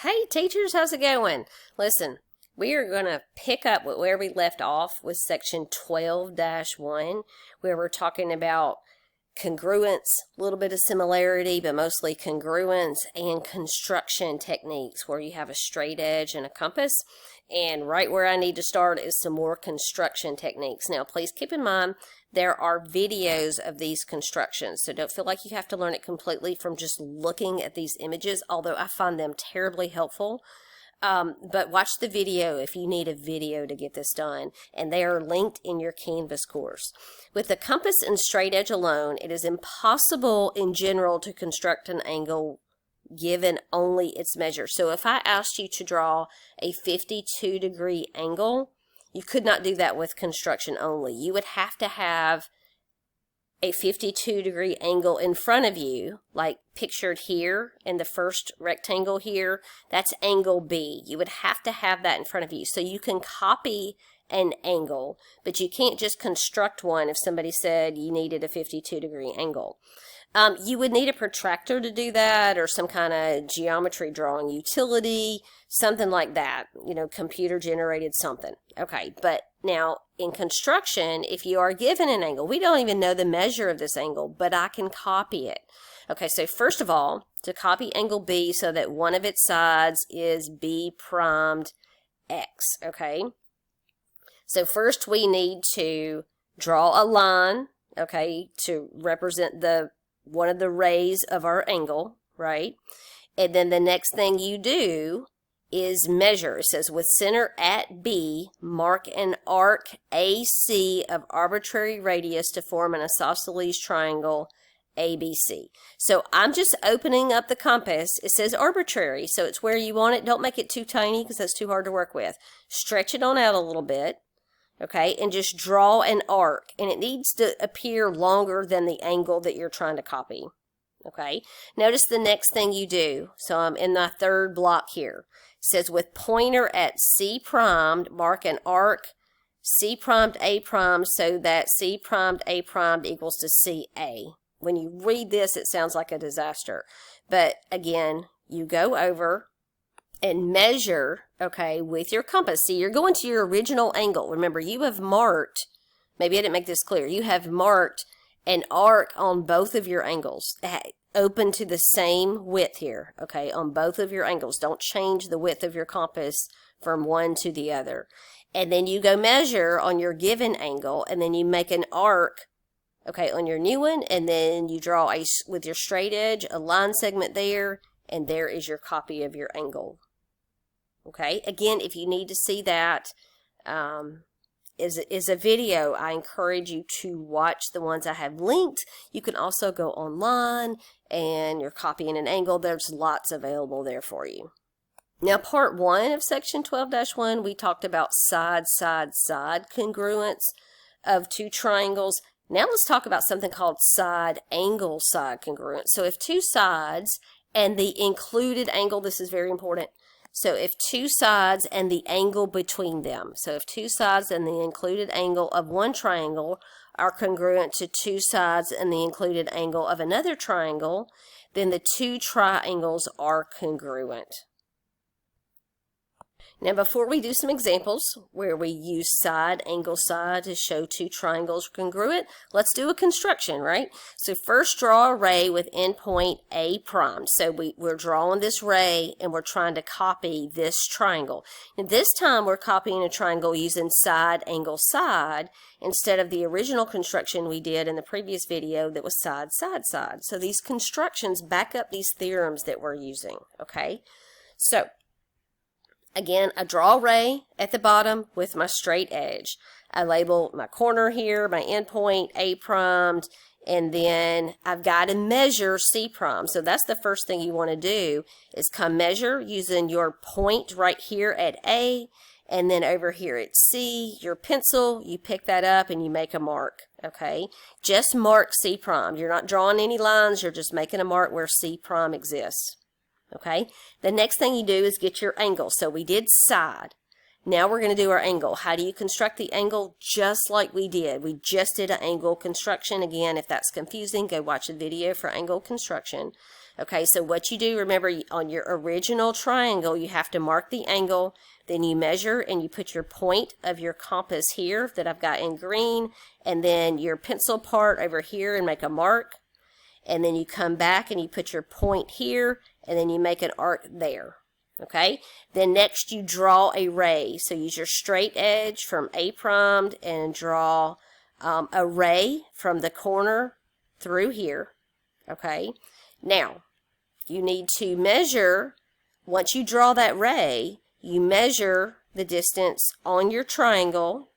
Hey teachers, how's it going? Listen, we are going to pick up where we left off with section 12-1, where we're talking about congruence, a little bit of similarity, but mostly congruence, and construction techniques where you have a straight edge and a compass. And right where I need to start is some more construction techniques. Now, please keep in mind there are videos of these constructions, so don't feel like you have to learn it completely from just looking at these images, although I find them terribly helpful. But watch the video if you need a video to get this done, and they are linked in your Canvas course. With the compass and straight edge alone, it is impossible in general to construct an angle given only its measure. So if I asked you to draw a 52-degree angle, you could not do that with construction only. You would have to have a 52-degree angle in front of you, like pictured here in the first rectangle here. That's angle B. You would have to have that in front of you. So you can copy an angle, but you can't just construct one if somebody said you needed a 52-degree angle. You would need a protractor to do that, or some kind of geometry drawing utility, something like that, computer generated something. Okay, but now in construction, if you are given an angle, we don't even know the measure of this angle, but I can copy it. Okay, so first of all, to copy angle B so that one of its sides is B primed X, okay? So first we need to draw a line, okay, to represent one of the rays of our angle, right? And then the next thing you do is measure. It says, with center at B, mark an arc AC of arbitrary radius to form an isosceles triangle ABC. So I'm just opening up the compass. It says arbitrary, so it's where you want it. Don't make it too tiny because that's too hard to work with. Stretch it on out a little bit. Okay, and just draw an arc, and it needs to appear longer than the angle that you're trying to copy. Okay, notice the next thing you do. So I'm in the third block here. It says, with pointer at C primed, mark an arc C primed A primed so that C primed A primed equals to CA. When you read this, it sounds like a disaster. But again, you go over and measure, okay, with your compass. See, you're going to your original angle. Remember, you have marked, maybe I didn't make this clear, you have marked an arc on both of your angles, open to the same width here, okay, on both of your angles. Don't change the width of your compass from one to the other. And then you go measure on your given angle, and then you make an arc, okay, on your new one, and then you draw with your straight edge, a line segment there, and there is your copy of your angle. Okay, again, if you need to see that is a video, I encourage you to watch the ones I have linked. You can also go online and you're copying an angle. There's lots available there for you. Now, part 1 of section 12-1, we talked about side-side congruence of two triangles. Now let's talk about something called side-angle side congruence. So if two sides and the included angle, this is very important. So if two sides and the angle between them, so if two sides and the included angle of one triangle are congruent to two sides and the included angle of another triangle, then the two triangles are congruent. Now, before we do some examples where we use side, angle, side to show two triangles congruent, let's do a construction, right? So first draw a ray with endpoint A primed. So we're drawing this ray and we're trying to copy this triangle. And this time we're copying a triangle using side, angle, side instead of the original construction we did in the previous video that was side, side, side. So these constructions back up these theorems that we're using, okay? So again, I draw a ray at the bottom with my straight edge. I label my corner here, my endpoint A primed, and then I've got to measure C prime. So that's the first thing you want to do is come measure using your point right here at A, and then over here at C, your pencil, you pick that up and you make a mark, okay? Just mark C prime. You're not drawing any lines, you're just making a mark where C prime exists. Okay, the next thing you do is get your angle. So we did side. Now we're going to do our angle. How do you construct the angle? Just like we did. We just did an angle construction. Again, if that's confusing, go watch the video for angle construction. Okay, so what you do, remember on your original triangle, you have to mark the angle, then you measure and you put your point of your compass here that I've got in green, and then your pencil part over here and make a mark. And then you come back and you put your point here, and then you make an arc there. Okay, then next you draw a ray. So use your straight edge from A primed and draw a ray from the corner through here. Okay, now you need to measure, once you draw that ray, you measure the distance on your triangle,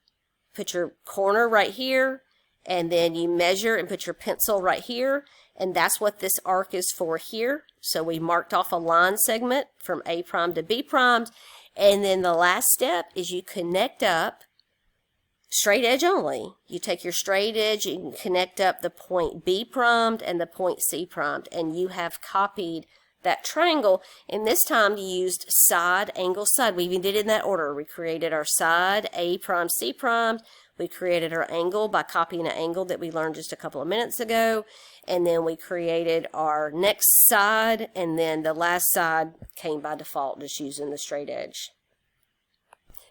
put your corner right here, and then you measure and put your pencil right here, and that's what this arc is for here. So we marked off a line segment from A prime to B primed, and then the last step is you connect up, straight edge only. You take your straight edge, you can connect up the point B primed and the point C primed, and you have copied that triangle. And this time you used side, angle, side. We even did it in that order. We created our side, A prime, C prime. We created our angle by copying an angle that we learned just a couple of minutes ago. And then we created our next side, and then the last side came by default just using the straight edge.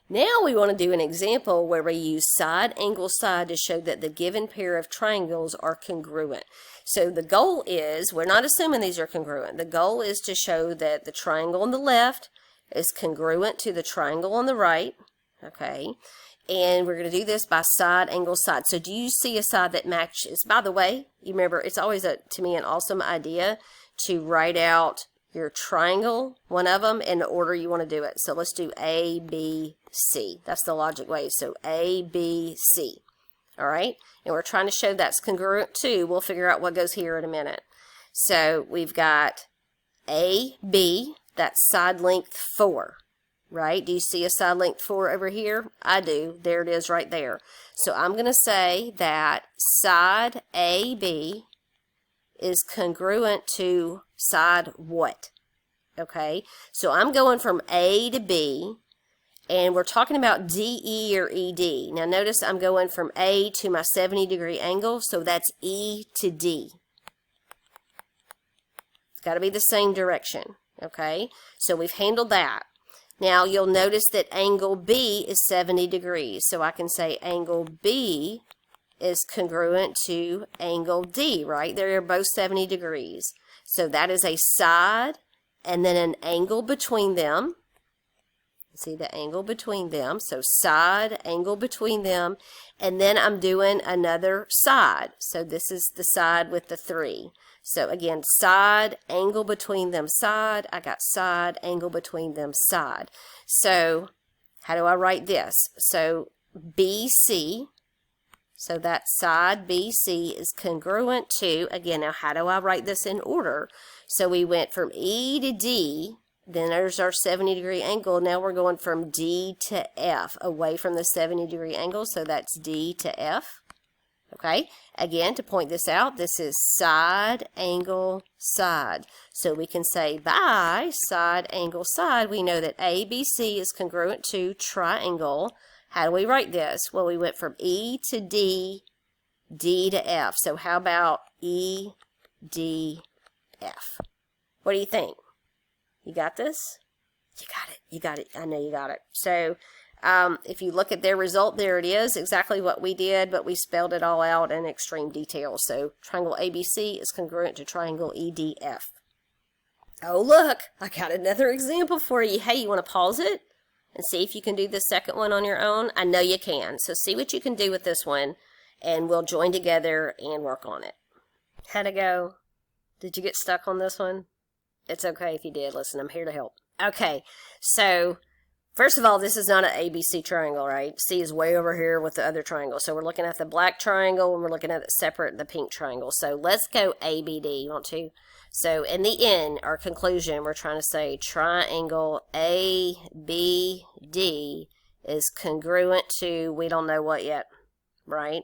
Now we want to do an example where we use side, angle, side to show that the given pair of triangles are congruent. So the goal is, we're not assuming these are congruent. The goal is to show that the triangle on the left is congruent to the triangle on the right. Okay. And we're going to do this by side, angle, side. So do you see a side that matches? By the way, you remember, it's always, to me, an awesome idea to write out your triangle, one of them, in the order you want to do it. So let's do A, B, C. That's the logic way. So A, B, C. All right? And we're trying to show that's congruent too. We'll figure out what goes here in a minute. So we've got A, B, that's side length 4. Right? Do you see a side length 4 over here? I do. There it is right there. So I'm going to say that side AB is congruent to side what? Okay? So I'm going from A to B, and we're talking about DE or ED. Now notice I'm going from A to my 70-degree angle, so that's E to D. It's got to be the same direction. Okay? So we've handled that. Now you'll notice that angle B is 70 degrees. So I can say angle B is congruent to angle D, right? They're both 70 degrees. So that is a side and then an angle between them. See the angle between them. So side, angle between them. And then I'm doing another side. So this is the side with the 3. So again, side, angle between them, side. I got side, angle between them, side. So how do I write this? So BC, so that side BC is congruent to, again, now how do I write this in order? So we went from E to D, then there's our 70-degree angle. Now we're going from D to F, away from the 70-degree angle, so that's D to F. Okay, again, to point this out, this is side, angle, side. So we can say by side, angle, side, we know that ABC is congruent to triangle. How do we write this? Well, we went from E to D, D to F. So how about E, D, F? What do you think? You got this? You got it. You got it. I know you got it. So if you look at their result, there it is, exactly what we did, but we spelled it all out in extreme detail. So triangle ABC is congruent to triangle EDF. Oh, look, I got another example for you. Hey, you want to pause it and see if you can do the second one on your own? I know you can. So see what you can do with this one, and we'll join together and work on it. How'd it go? Did you get stuck on this one? It's okay if you did. Listen, I'm here to help. Okay, so first of all, this is not an ABC triangle, right? C is way over here with the other triangle. So we're looking at the black triangle, and we're looking at it separate, the pink triangle. So let's go ABD. You want to? So in the end, our conclusion, we're trying to say triangle ABD is congruent to, we don't know what yet, right?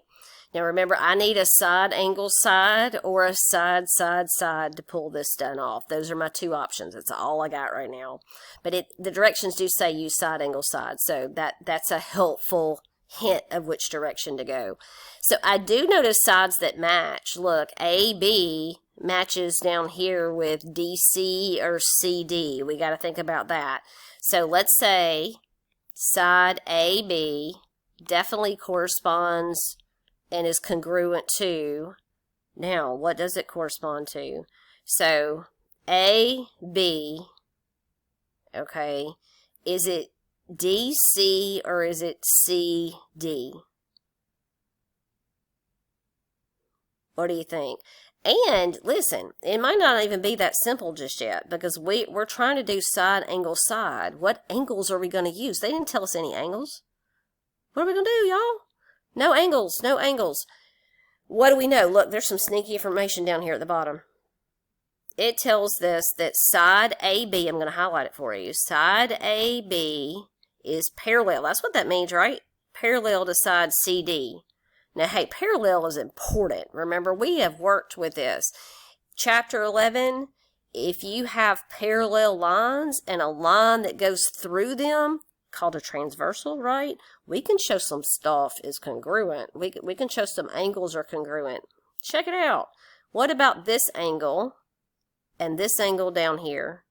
Now remember, I need a side angle side or a side side to pull this done off. Those are my two options. That's all I got right now. But the directions do say use side angle side, so that's a helpful hint of which direction to go. So I do notice sides that match. Look, AB matches down here with DC or CD. We got to think about that. So let's say side AB definitely corresponds and is congruent to. Now, what does it correspond to? So AB, okay, is it DC or is it CD? What do you think? And listen, it might not even be that simple just yet, because we're trying to do side, angle, side. What angles are we going to use? They didn't tell us any angles. What are we going to do, y'all? No angles, no angles. What do we know? Look, there's some sneaky information down here at the bottom. It tells us that side AB, I'm going to highlight it for you. Side AB is parallel. That's what that means, right? Parallel to side CD. Now, hey, parallel is important. Remember, we have worked with this. Chapter 11, if you have parallel lines and a line that goes through them, called a transversal, right? We can show some stuff is congruent. We can show some angles are congruent. Check it out. What about this angle and this angle down here?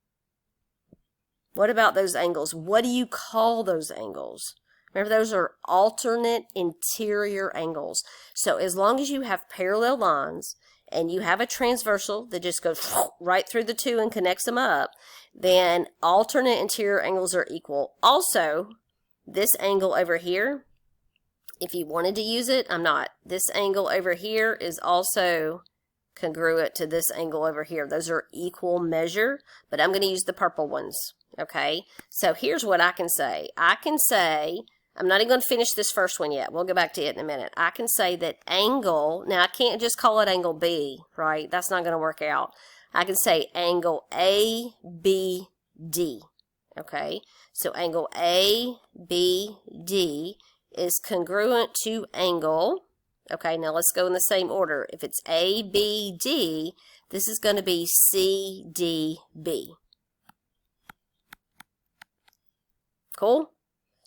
What about those angles? What do you call those angles? Remember, those are alternate interior angles. So as long as you have parallel lines and you have a transversal that just goes right through the two and connects them up, then alternate interior angles are equal. Also, this angle over here, if you wanted to use it, I'm not. This angle over here is also congruent to this angle over here. Those are equal measure, but I'm going to use the purple ones. Okay, so here's what I can say. I can say, I'm not even going to finish this first one yet. We'll go back to it in a minute. I can say that angle, now I can't just call it angle B, right? That's not going to work out. I can say angle ABD, okay? So angle ABD is congruent to angle, okay, now let's go in the same order. If it's ABD, this is going to be CDB. Cool?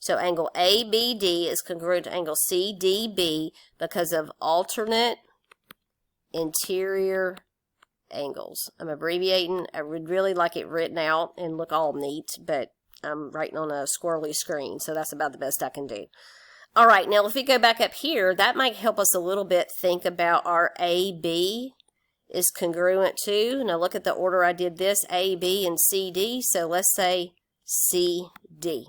So angle ABD is congruent to angle CDB because of alternate interior angles. I'm abbreviating. I would really like it written out and look all neat, but I'm writing on a squirrely screen, so that's about the best I can do. All right, now if we go back up here, that might help us a little bit think about our AB is congruent to. Now look at the order I did this, AB and CD, so let's say CD.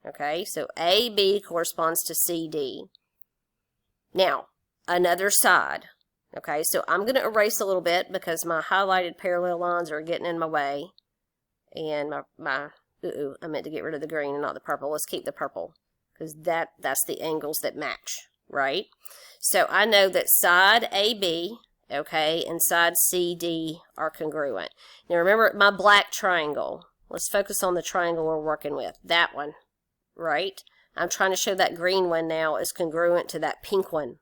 Okay, so AB corresponds to CD. Now, another side. Okay, so I'm going to erase a little bit because my highlighted parallel lines are getting in my way. And I meant to get rid of the green and not the purple. Let's keep the purple because that's the angles that match, right? So I know that side AB, okay, and side CD are congruent. Now remember my black triangle. Let's focus on the triangle we're working with. That one. Right? I'm trying to show that green one now is congruent to that pink one.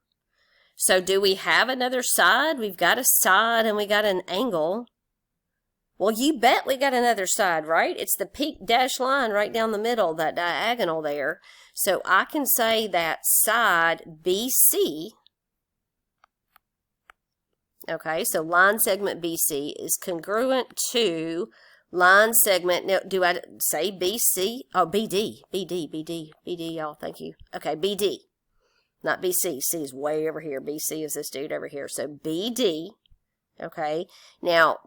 So do we have another side? We've got a side and we got an angle. Well, you bet we got another side, right? It's the pink dashed line right down the middle, that diagonal there. So I can say that side BC, okay, so line segment BC is congruent to line segment. Now, do I say BC? Oh, BD, y'all, thank you. Okay, BD, not BC. C is way over here. BC is this dude over here. So BD, okay. Now,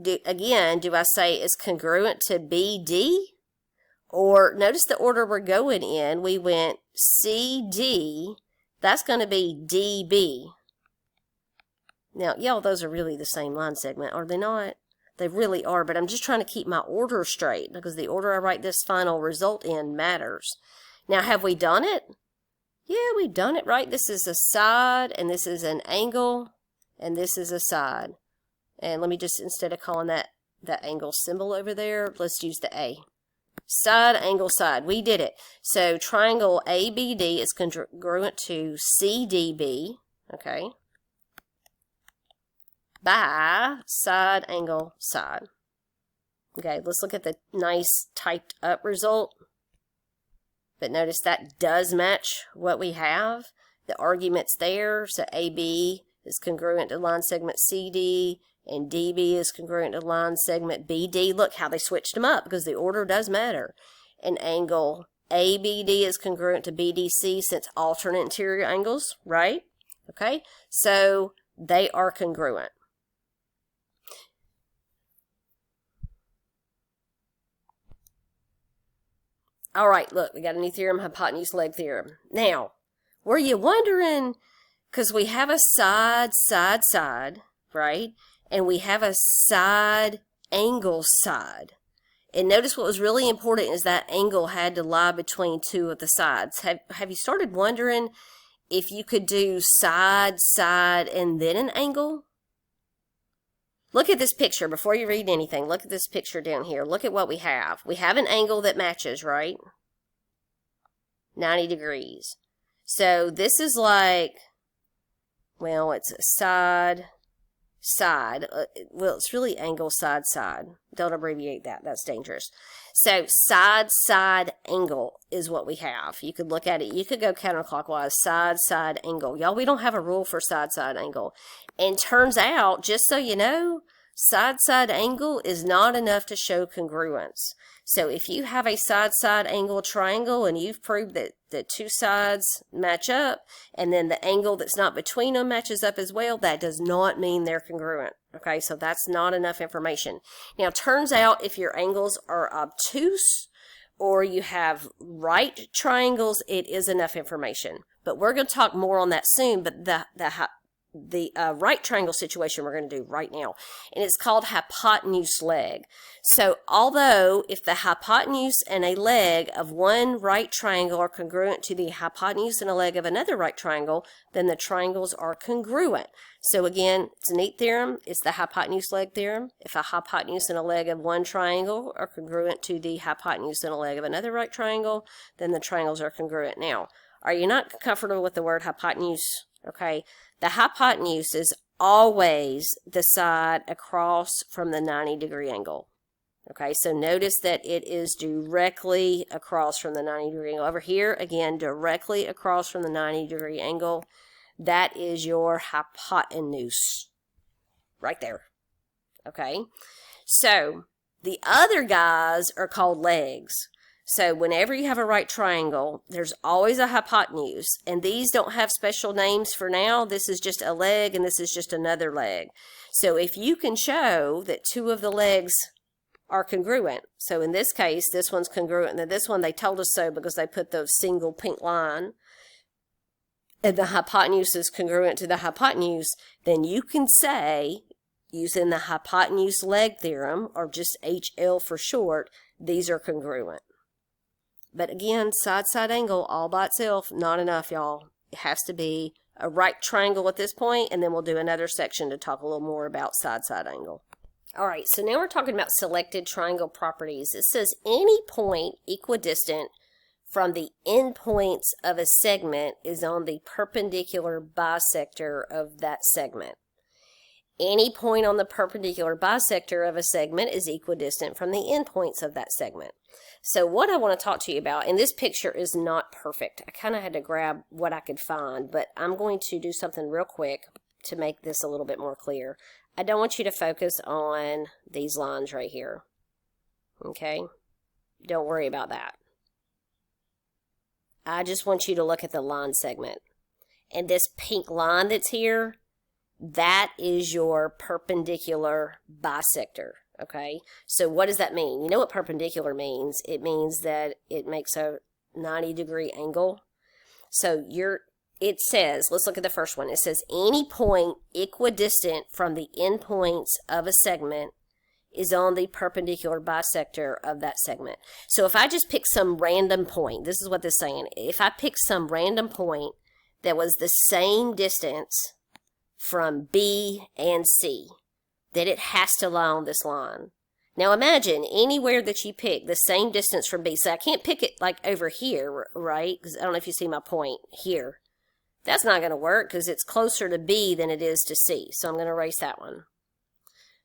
do I say is congruent to BD? Or notice the order we're going in. We went CD, that's going to be DB. Now, y'all, those are really the same line segment, are they not? They really are, but I'm just trying to keep my order straight because the order I write this final result in matters. Now, have we done it? Yeah, we've done it, right? This is a side, and this is an angle, and this is a side. And let me just, instead of calling that angle symbol over there, let's use the A. Side, angle, side. We did it. So triangle ABD is congruent to CDB, okay, by side, angle, side. Okay, let's look at the nice typed up result. But notice that does match what we have. The argument's there, so AB is congruent to line segment CD, and DB is congruent to line segment BD. Look how they switched them up because the order does matter. And angle ABD is congruent to BDC since alternate interior angles, right? Okay, so they are congruent. All right, look, we got a new theorem, hypotenuse leg theorem. Now, were you wondering, because we have a side, right? And we have a side, angle, side. And notice what was really important is that angle had to lie between two of the sides. Have you started wondering if you could do side, and then an angle? Look at this picture before you read anything. Look at this picture down here. Look at what we have. We have an angle that matches, right? 90 degrees. So this is like, well, it's a side. Well, it's really angle, side. Don't abbreviate that. That's dangerous. So side, angle is what we have. You could look at it. You could go counterclockwise. Side, angle. Y'all, we don't have a rule for side, angle. And turns out, just so you know, side, angle is not enough to show congruence. So if you have a side, angle triangle and you've proved that the two sides match up and then the angle that's not between them matches up as well, that does not mean they're congruent. Okay, so that's not enough information. Now, turns out if your angles are obtuse or you have right triangles, it is enough information. But we're going to talk more on that soon, but the right triangle situation we're going to do right now, and it's called hypotenuse leg. So although if the hypotenuse and a leg of one right triangle are congruent to the hypotenuse and a leg of another right triangle, then the triangles are congruent. So again, it's a neat theorem. It's the hypotenuse leg theorem. If a hypotenuse and a leg of one triangle are congruent to the hypotenuse and a leg of another right triangle, then the triangles are congruent. Now, are you not comfortable with the word hypotenuse? Okay, the hypotenuse is always the side across from the 90-degree angle. Okay, so notice that it is directly across from the 90-degree angle. Over here, again, directly across from the 90-degree angle. That is your hypotenuse. Right there. Okay, so the other guys are called legs. So whenever you have a right triangle, there's always a hypotenuse. And these don't have special names for now. This is just a leg and this is just another leg. So if you can show that two of the legs are congruent. So in this case, this one's congruent. And then this one, they told us so because they put the single pink line. And the hypotenuse is congruent to the hypotenuse. Then you can say, using the hypotenuse leg theorem, or just HL for short, these are congruent. But again, side angle all by itself, not enough, y'all. It has to be a right triangle at this point, and then we'll do another section to talk a little more about side angle. All right, so now we're talking about selected triangle properties. It says any point equidistant from the endpoints of a segment is on the perpendicular bisector of that segment. Any point on the perpendicular bisector of a segment is equidistant from the endpoints of that segment. So what I want to talk to you about, and this picture is not perfect. I kind of had to grab what I could find, but I'm going to do something real quick to make this a little bit more clear. I don't want you to focus on these lines right here. Okay? Don't worry about that. I just want you to look at the line segment. And this pink line that's here, that is your perpendicular bisector, okay? So what does that mean? You know what perpendicular means? It means that it makes a 90-degree angle. So it says, let's look at the first one. It says any point equidistant from the endpoints of a segment is on the perpendicular bisector of that segment. So if I just pick some random point, this is what this is saying. If I pick some random point that was the same distance from B and C, that it has to lie on this line. Now imagine anywhere that you pick the same distance from B. So I can't pick it like over here, right? Because I don't know if you see my point here. That's not going to work because it's closer to B than it is to C. So I'm going to erase that one.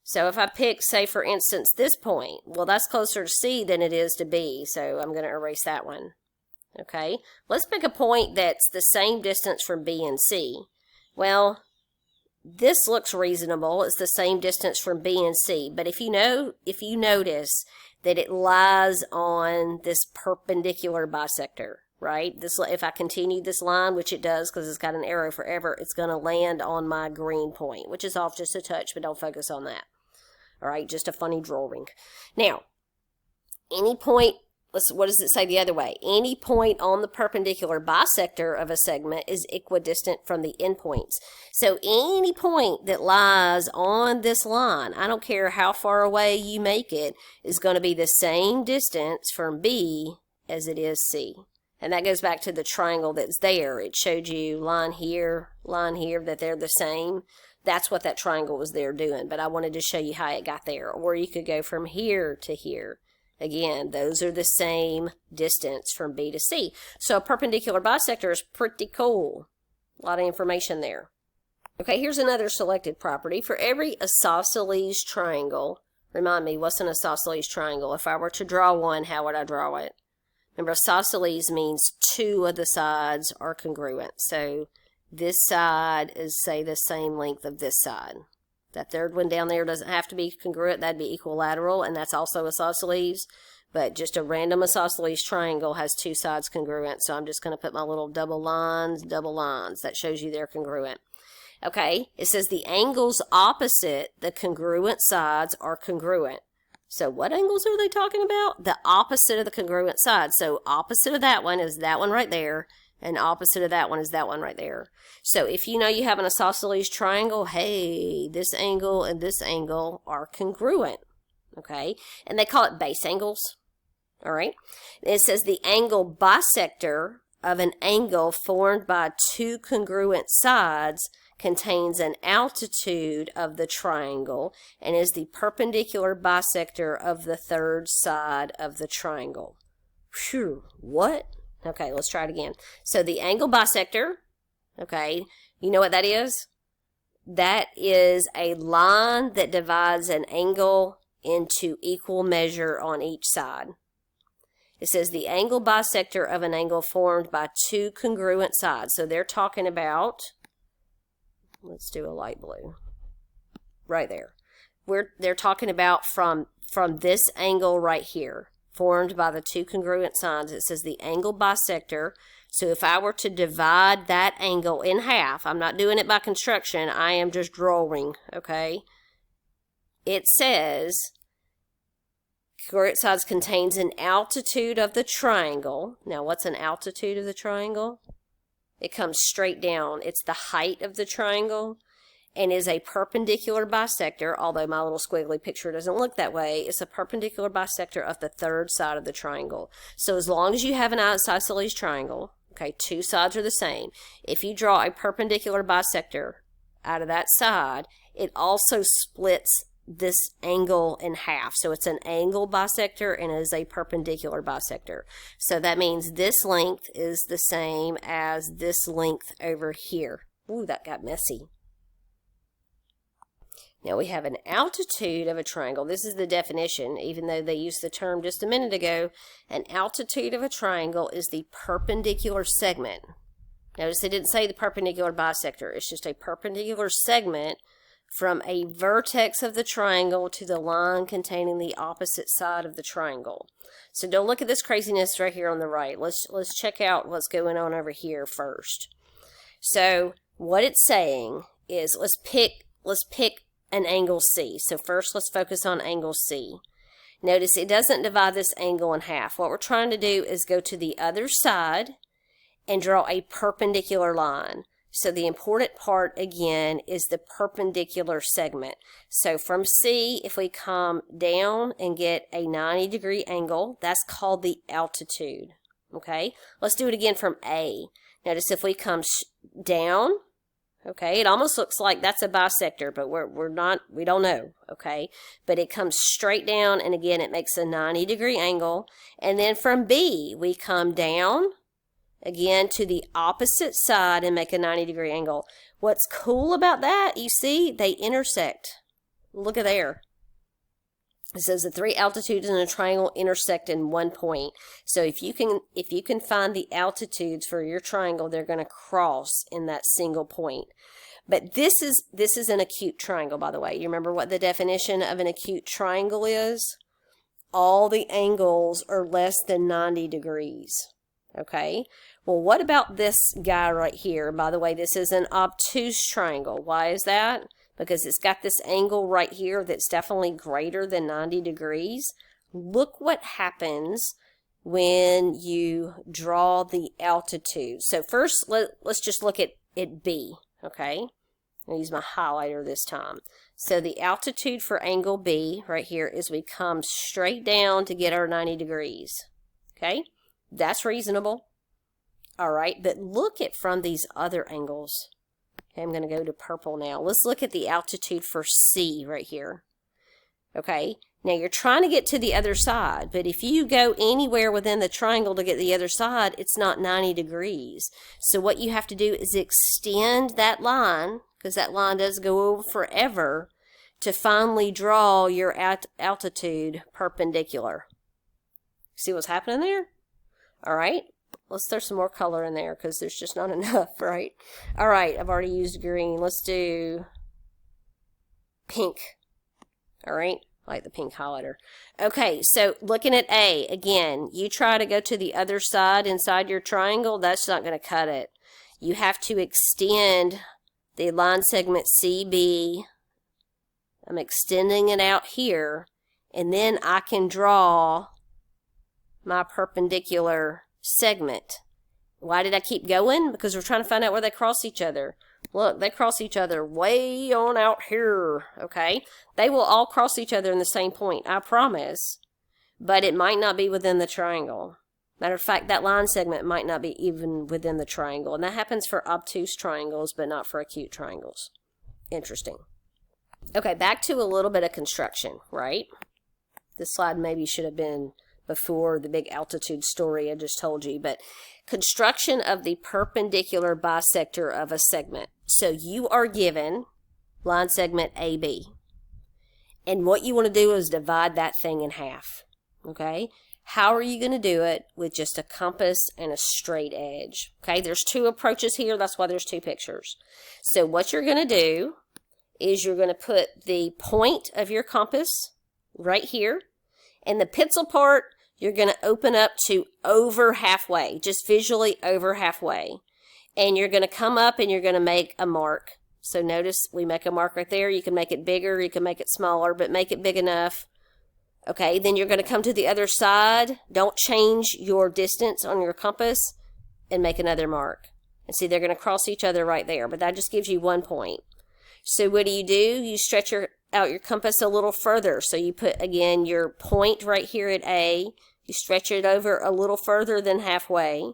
So if I pick, say for instance, this point, well that's closer to C than it is to B. So I'm going to erase that one. Okay, let's pick a point that's the same distance from B and C. Well, this looks reasonable. It's the same distance from B and C. But if you notice that it lies on this perpendicular bisector, right? If I continue this line, which it does because it's got an arrow forever, it's going to land on my green point, which is off just a touch, but don't focus on that. All right, just a funny drawing. Now, any point, what does it say the other way? Any point on the perpendicular bisector of a segment is equidistant from the endpoints. So any point that lies on this line, I don't care how far away you make it, is going to be the same distance from B as it is C. And that goes back to the triangle that's there. It showed you line here, that they're the same. That's what that triangle was there doing. But I wanted to show you how it got there. Or you could go from here to here. Again, those are the same distance from B to C. So a perpendicular bisector is pretty cool. A lot of information there. Okay, here's another selected property. For every isosceles triangle, remind me, what's an isosceles triangle? If I were to draw one, how would I draw it? Remember, isosceles means two of the sides are congruent. So this side is, say, the same length of this side. That third one down there doesn't have to be congruent. That'd be equilateral, and that's also isosceles. But just a random isosceles triangle has two sides congruent. So I'm just going to put my little double lines. That shows you they're congruent. Okay, it says the angles opposite the congruent sides are congruent. So what angles are they talking about? The opposite of the congruent side. So opposite of that one is that one right there. And opposite of that one is that one right there. So if you know you have an isosceles triangle, hey, this angle and this angle are congruent. Okay? And they call it base angles. All right? It says the angle bisector of an angle formed by two congruent sides contains an altitude of the triangle and is the perpendicular bisector of the third side of the triangle. Phew, what? Okay, let's try it again. So the angle bisector, okay, you know what that is? That is a line that divides an angle into equal measure on each side. It says the angle bisector of an angle formed by two congruent sides. So they're talking about, let's do a light blue, right there. They're talking about from this angle right here, formed by the two congruent sides. It says the angle bisector. So if I were to divide that angle in half, I'm not doing it by construction, I am just drawing, okay? It says congruent sides contains an altitude of the triangle. Now what's an altitude of the triangle? It comes straight down. It's the height of the triangle and is a perpendicular bisector, although my little squiggly picture doesn't look that way. It's a perpendicular bisector of the third side of the triangle. So as long as you have an isosceles triangle, okay, two sides are the same. If you draw a perpendicular bisector out of that side, it also splits this angle in half. So it's an angle bisector and it is a perpendicular bisector. So that means this length is the same as this length over here. Ooh, that got messy. Now we have an altitude of a triangle. This is the definition, even though they used the term just a minute ago. An altitude of a triangle is the perpendicular segment. Notice they didn't say the perpendicular bisector. It's just a perpendicular segment from a vertex of the triangle to the line containing the opposite side of the triangle. So don't look at this craziness right here on the right. Let's check out what's going on over here first. So what it's saying is let's pick an angle C. So first let's focus on angle C. Notice it doesn't divide this angle in half. What we're trying to do is go to the other side and draw a perpendicular line. So the important part again is the perpendicular segment. So from C, if we come down and get a 90-degree angle, that's called the altitude. Okay, let's do it again from A. Notice if we come down, okay, it almost looks like that's a bisector, but we don't know, okay? But it comes straight down, and again, it makes a 90-degree angle. And then from B, we come down, again, to the opposite side and make a 90-degree angle. What's cool about that, you see, they intersect. Look at there. It says the three altitudes in a triangle intersect in one point. So if you can find the altitudes for your triangle, they're going to cross in that single point. But this is an acute triangle, by the way. You remember what the definition of an acute triangle is? All the angles are less than 90 degrees. Okay? Well, what about this guy right here? By the way, this is an obtuse triangle. Why is that? Because it's got this angle right here that's definitely greater than 90 degrees. Look what happens when you draw the altitude. So first, let's just look at B, okay? I'll use my highlighter this time. So the altitude for angle B right here is we come straight down to get our 90 degrees, okay? That's reasonable. All right, but look at from these other angles. Okay, I'm going to go to purple now. Let's look at the altitude for C right here. Okay, now you're trying to get to the other side, but if you go anywhere within the triangle to get the other side, it's not 90 degrees. So what you have to do is extend that line, because that line does go over forever, to finally draw your altitude perpendicular. See what's happening there? All right. Let's throw some more color in there because there's just not enough, right? All right, I've already used green. Let's do pink. All right, I like the pink highlighter. Okay, so looking at A, again, you try to go to the other side inside your triangle, that's not going to cut it. You have to extend the line segment CB. I'm extending it out here, and then I can draw my perpendicular segment. Why did I keep going? Because we're trying to find out where they cross each other. Look, they cross each other way on out here, okay? They will all cross each other in the same point, I promise. But it might not be within the triangle. Matter of fact, that line segment might not be even within the triangle. And that happens for obtuse triangles, but not for acute triangles. Interesting. Okay, back to a little bit of construction, right? This slide maybe should have been before the big altitude story I just told you, but construction of the perpendicular bisector of a segment. So you are given line segment AB, and what you want to do is divide that thing in half, okay? How are you going to do it? With just a compass and a straight edge, okay? There's two approaches here, that's why there's two pictures. So what you're going to do is you're going to put the point of your compass right here, and the pencil part you're going to open up to over halfway, just visually over halfway. And you're going to come up and you're going to make a mark. So notice we make a mark right there. You can make it bigger, you can make it smaller, but make it big enough. Okay, then you're going to come to the other side. Don't change your distance on your compass and make another mark. And see, they're going to cross each other right there, but that just gives you 1 point. So what do? You stretch out your compass a little further. So you put, again, your point right here at A. You stretch it over a little further than halfway.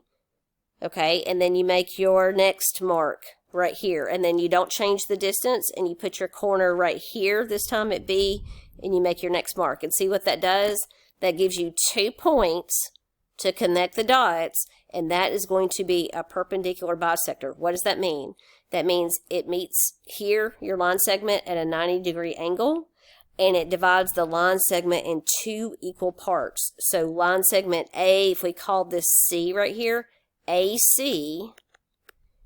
Okay, and then you make your next mark right here. And then you don't change the distance, and you put your corner right here, this time at B, and you make your next mark. And see what that does? That gives you 2 points to connect the dots, and that is going to be a perpendicular bisector. What does that mean? That means it meets here, your line segment, at a 90-degree angle, and it divides the line segment in 2 equal parts. So line segment A, if we called this C right here, AC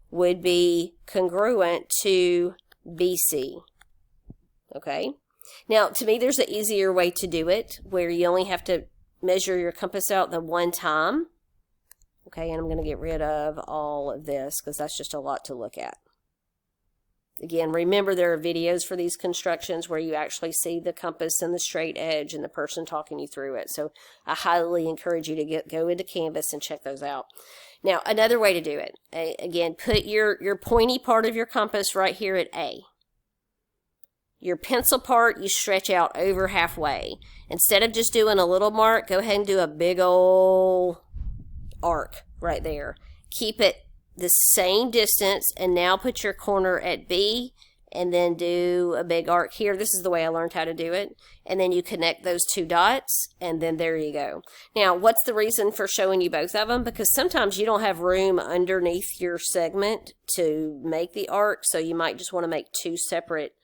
would be congruent to BC. Okay? Now, to me, there's an easier way to do it, where you only have to measure your compass out the 1 time. Okay, and I'm going to get rid of all of this, because that's just a lot to look at. Again, remember there are videos for these constructions where you actually see the compass and the straight edge and the person talking you through it. So I highly encourage you to go into Canvas and check those out. Now, another way to do it, again, put your pointy part of your compass right here at A. Your pencil part, you stretch out over halfway. Instead of just doing a little mark, go ahead and do a big old arc right there. Keep it the same distance, and now put your corner at B, and then do a big arc here. This is the way I learned how to do it. And then you connect those 2 dots, and then there you go. Now, what's the reason for showing you both of them? Because sometimes you don't have room underneath your segment to make the arc, so you might just want to make 2 separate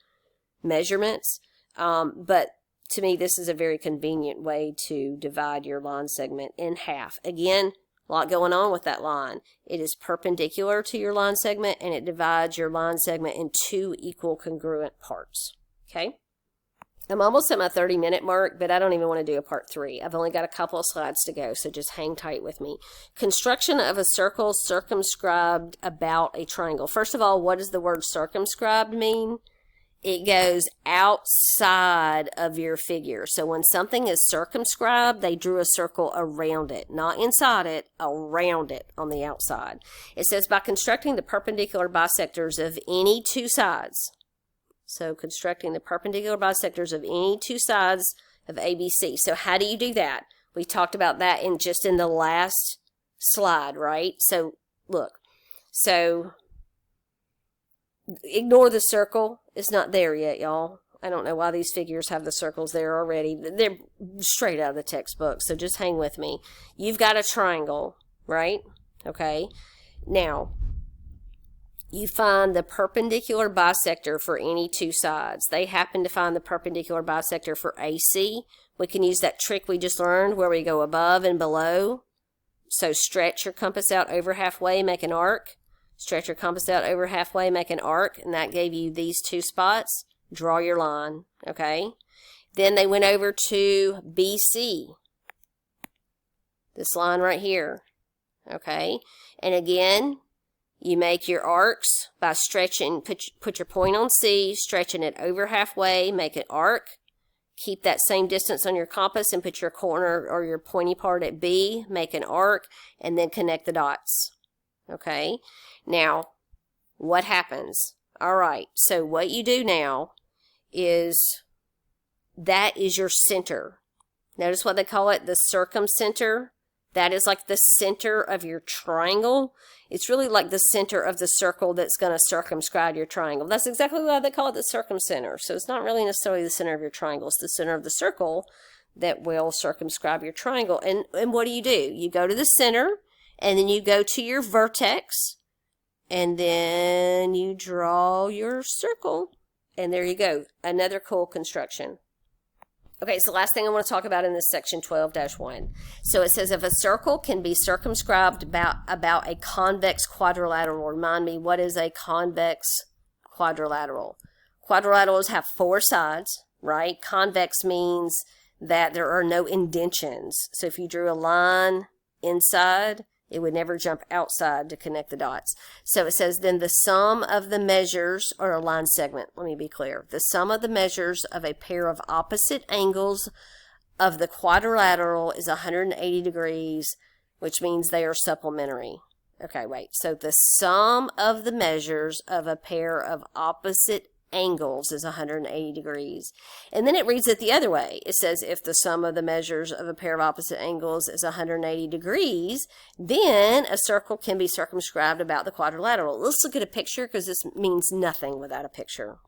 measurements. But to me, this is a very convenient way to divide your line segment in half. Again, A lot going on with that line. It is perpendicular to your line segment, and it divides your line segment in 2 equal congruent parts. Okay? I'm almost at my 30-minute mark, but I don't even want to do a part 3. I've only got a couple of slides to go, so just hang tight with me. Construction of a circle circumscribed about a triangle. First of all, what does the word circumscribed mean? It goes outside of your figure. So when something is circumscribed, they drew a circle around it. Not inside it, around it on the outside. It says by constructing the perpendicular bisectors of any 2 sides. So constructing the perpendicular bisectors of any 2 sides of ABC. So how do you do that? We talked about that in the last slide, right? So look. So ignore the circle. It's not there yet, y'all. I don't know why these figures have the circles there already. They're straight out of the textbook, so just hang with me. You've got a triangle, right? Okay. Now, you find the perpendicular bisector for any 2 sides. They happen to find the perpendicular bisector for AC. We can use that trick we just learned where we go above and below. So stretch your compass out over halfway, make an arc. Stretch your compass out over halfway, make an arc, and that gave you these 2 spots. Draw your line, okay? Then they went over to BC. This line right here, okay? And again, you make your arcs by stretching, put your point on C, stretching it over halfway, make an arc. Keep that same distance on your compass and put your corner or your pointy part at B, make an arc, and then connect the dots. Okay? Now, what happens? All right, so what you do now is that is your center. Notice what they call it, the circumcenter. That is like the center of your triangle. It's really like the center of the circle that's going to circumscribe your triangle. That's exactly why they call it the circumcenter. So it's not really necessarily the center of your triangle. It's the center of the circle that will circumscribe your triangle. And what do? You go to the center, and then you go to your vertex, and then you draw your circle. And there you go. Another cool construction. Okay, so last thing I want to talk about in this section 12-1. So it says if a circle can be circumscribed about a convex quadrilateral. Remind me, what is a convex quadrilateral? Quadrilaterals have 4 sides, right? Convex means that there are no indentions. So if you drew a line inside, it would never jump outside to connect the dots. So it says then the sum of the measures, or a line segment, let me be clear. The sum of the measures of a pair of opposite angles of the quadrilateral is 180 degrees, which means they are supplementary. Okay, wait. So the sum of the measures of a pair of opposite angles is 180 degrees. And then it reads it the other way. It says if the sum of the measures of a pair of opposite angles is 180 degrees, then a circle can be circumscribed about the quadrilateral. Let's look at a picture because this means nothing without a picture.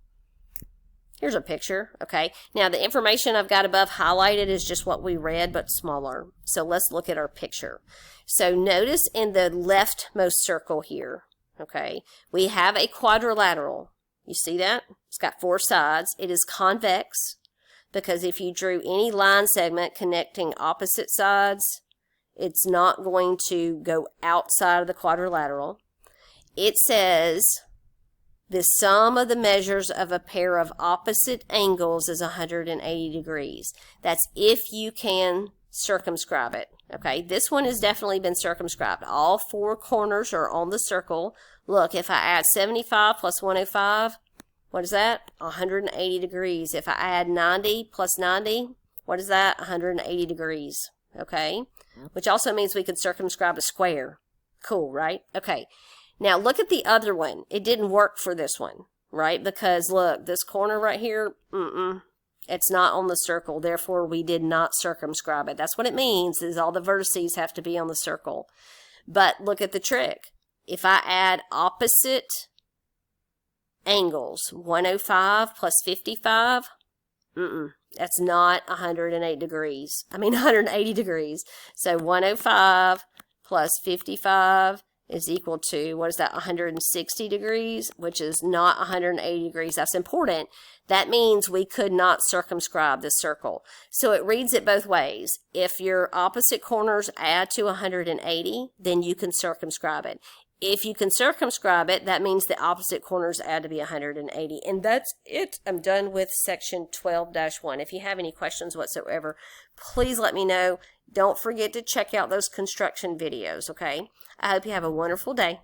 Here's a picture, okay? Now the information I've got above highlighted is just what we read, but smaller. So let's look at our picture. So notice in the leftmost circle here, okay, we have a quadrilateral. You see that? It's got 4 sides. It is convex because if you drew any line segment connecting opposite sides, it's not going to go outside of the quadrilateral. It says the sum of the measures of a pair of opposite angles is 180 degrees. That's if you can circumscribe it. Okay, this one has definitely been circumscribed. All 4 corners are on the circle. Look, if I add 75 plus 105, what is that? 180 degrees. If I add 90 plus 90, what is that? 180 degrees. Okay, which also means we could circumscribe a square. Cool, right? Okay, now look at the other one. It didn't work for this one, right? Because look, this corner right here, it's not on the circle, therefore we did not circumscribe it. That's what it means, is all the vertices have to be on the circle. But look at the trick. If I add opposite angles, 105 plus 55, that's not 180 degrees. So 105 plus 55 is equal to, what is that, 160 degrees, which is not 180 degrees. That's important. That means we could not circumscribe the circle. So it reads it both ways. If your opposite corners add to 180, then you can circumscribe it. If you can circumscribe it, that means the opposite corners add to be 180. And that's it. I'm done with section 12-1. If you have any questions whatsoever, please let me know. Don't forget to check out those construction videos, okay? I hope you have a wonderful day.